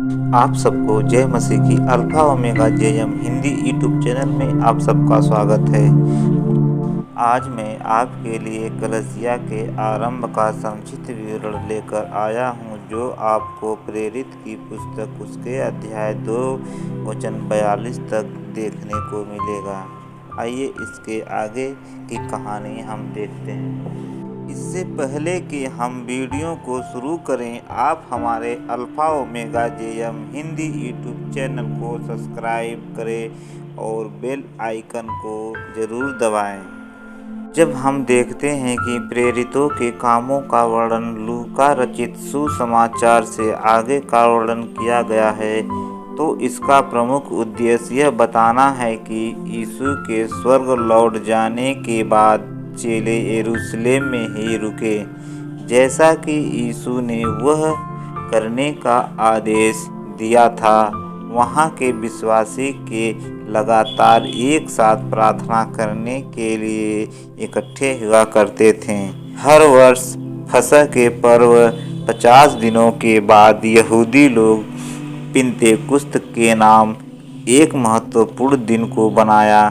आप सबको जय मसीह की alpha omega JM Hindi YouTube channel में आप सबका स्वागत है। आज मैं आपके लिए कलीसिया के आरंभ का संक्षिप्त विवरण लेकर आया हूँ, जो आपको प्रेरित की पुस्तक उसके अध्याय 2 वचन 42 तक देखने को मिलेगा। आइए इसके आगे की कहानी हम देखते हैं। इससे पहले कि हम वीडियो को शुरू करें, आप हमारे alpha omega JM Hindi YouTube channel को सब्सक्राइब करें और बेल आइकन को ज़रूर दबाएं। जब हम देखते हैं कि प्रेरितों के कामों का वर्णन लूका रचित सुसमाचार से आगे का वर्णन किया गया है, तो इसका प्रमुख उद्देश्य यह बताना है कि यीशु के स्वर्ग लौट जाने के बाद चेले यरूशलेम में ही रुके, जैसा कि यीशु ने वह करने का आदेश दिया था। वहाँ के विश्वासी के लगातार एक साथ प्रार्थना करने के लिए इकट्ठे हुआ करते थे। हर वर्ष फसह के पर्व 50 दिनों के बाद यहूदी लोग पिन्तेकुस्त के नाम एक महत्वपूर्ण दिन को बनाया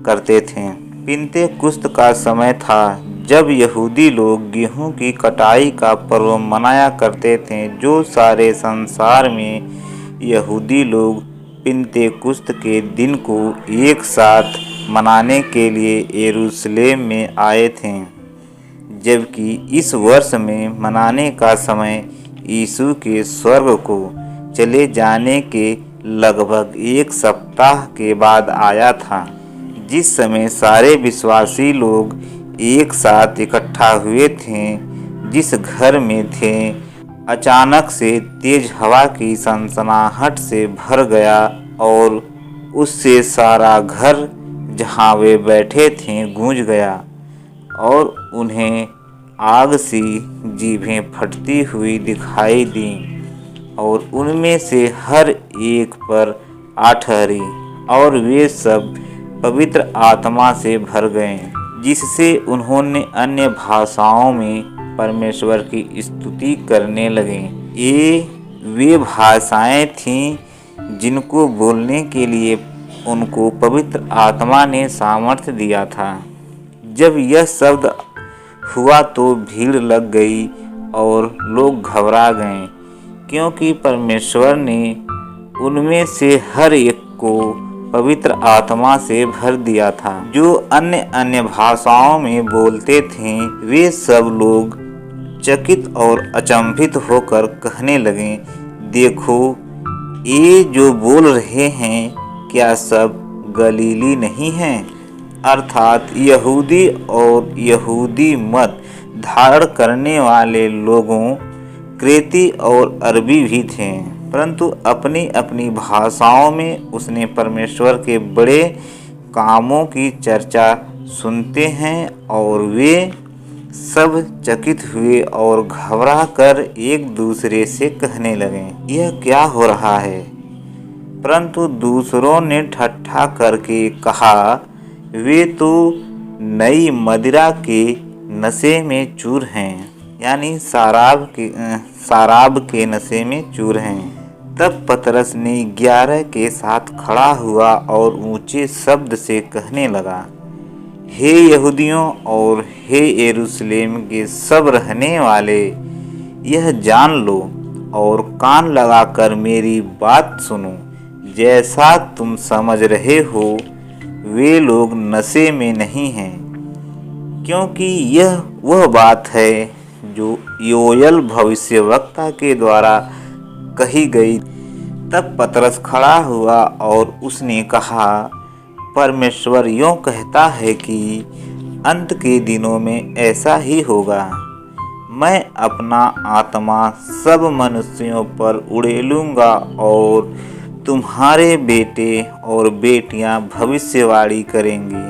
करते थे। पिन्तेकुस्त का समय था जब यहूदी लोग गेहूं की कटाई का पर्व मनाया करते थे। जो सारे संसार में यहूदी लोग पिन्तेकुस्त के दिन को एक साथ मनाने के लिए यरूशलेम में आए थे, जबकि इस वर्ष में मनाने का समय यीशु के स्वर्ग को चले जाने के लगभग एक सप्ताह के बाद आया था, जिस समय सारे विश्वासी लोग एक साथ इकट्ठा हुए थे। जिस घर में थे, अचानक से तेज हवा की सनसनाहट से भर गया और उससे सारा घर जहाँ वे बैठे थे गूंज गया और उन्हें आग सी जीभें फटती हुई दिखाई दी और उनमें से हर एक पर आ ठहरी और वे सब पवित्र आत्मा से भर गए, जिससे उन्होंने अन्य भाषाओं में परमेश्वर की स्तुति करने लगे। ये वे भाषाएं थीं जिनको बोलने के लिए उनको पवित्र आत्मा ने सामर्थ्य दिया था। जब यह शब्द हुआ तो भीड़ लग गई और लोग घबरा गए, क्योंकि परमेश्वर ने उनमें से हर एक को पवित्र आत्मा से भर दिया था। जो अन्य अन्य भाषाओं में बोलते थे, वे सब लोग चकित और अचंभित होकर कहने लगे, देखो, ये जो बोल रहे हैं, क्या सब गलीली नहीं हैं? अर्थात यहूदी और यहूदी मत धारण करने वाले लोगों, क्रेती और अरबी भी थे, परंतु अपनी अपनी भाषाओं में उसने परमेश्वर के बड़े कामों की चर्चा सुनते हैं। और वे सब चकित हुए और घबरा कर एक दूसरे से कहने लगे, यह क्या हो रहा है? परंतु दूसरों ने ठट्ठा करके कहा, वे तो नई मदिरा के नशे में चूर हैं, यानी शराब के नशे में चूर हैं। तब पतरस ने 11 के साथ खड़ा हुआ और ऊंचे शब्द से कहने लगा, हे यहूदियों और हे यरूशलेम के सब रहने वाले, यह जान लो और कान लगाकर मेरी बात सुनो। जैसा तुम समझ रहे हो, वे लोग नशे में नहीं हैं, क्योंकि यह वह बात है जो योएल भविष्यवक्ता के द्वारा कही गई। तब पतरस खड़ा हुआ और उसने कहा, परमेश्वर यों कहता है कि अंत के दिनों में ऐसा ही होगा। मैं अपना आत्मा सब मनुष्यों पर उड़ेलूँगा और तुम्हारे बेटे और बेटियां भविष्यवाणी करेंगी।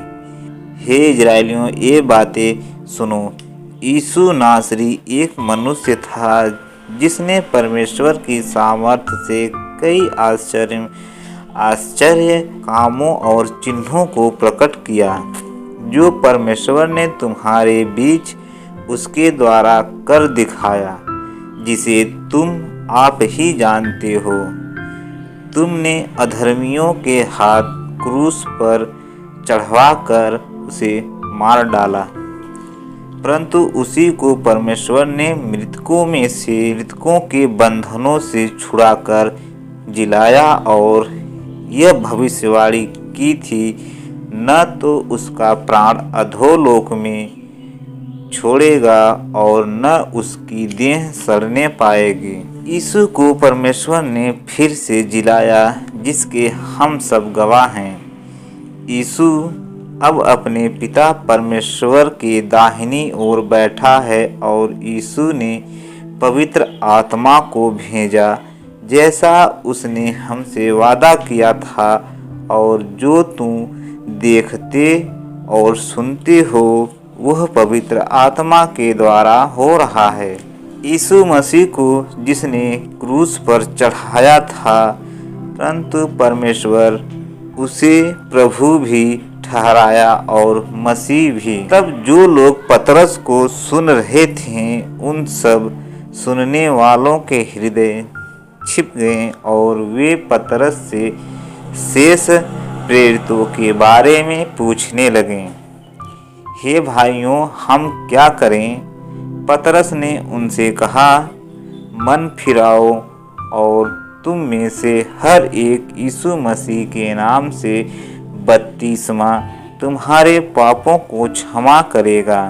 हे इजराइलियों, ये बातें सुनो। यीशु नासरी एक मनुष्य था जिसने परमेश्वर की सामर्थ्य से कई आश्चर्य कामों और चिन्हों को प्रकट किया, जो परमेश्वर ने तुम्हारे बीच उसके द्वारा कर दिखाया, जिसे तुम आप ही जानते हो। तुमने अधर्मियों के हाथ क्रूस पर चढ़वाकर उसे मार डाला, परंतु उसी को परमेश्वर ने मृतकों के बंधनों से छुड़ाकर जिलाया, और यह भविष्यवाणी की थी, न तो उसका प्राण अधोलोक में छोड़ेगा और न उसकी देह सड़ने पाएगी। यीशु को परमेश्वर ने फिर से जिलाया, जिसके हम सब गवाह हैं। यीशु अब अपने पिता परमेश्वर के दाहिनी ओर बैठा है, और यीशु ने पवित्र आत्मा को भेजा, जैसा उसने हमसे वादा किया था, और जो तुम देखते और सुनते हो वह पवित्र आत्मा के द्वारा हो रहा है। यीशु मसीह को जिसने क्रूस पर चढ़ाया था, परंतु परमेश्वर उसे प्रभु भी ठहराया और मसीह भी। तब जो लोग पतरस को सुन रहे थे, उन सब सुनने वालों के हृदय छिप गए, और वे पतरस से शेष प्रेरितों के बारे में पूछने लगे, हे भाइयों, हम क्या करें? पतरस ने उनसे कहा, मन फिराओ और तुम में से हर एक यीशु मसीह के नाम से बपतिस्मा तुम्हारे पापों को क्षमा करेगा,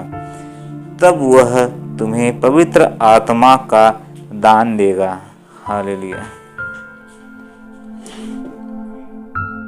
तब वह तुम्हें पवित्र आत्मा का दान देगा। हालेलुया।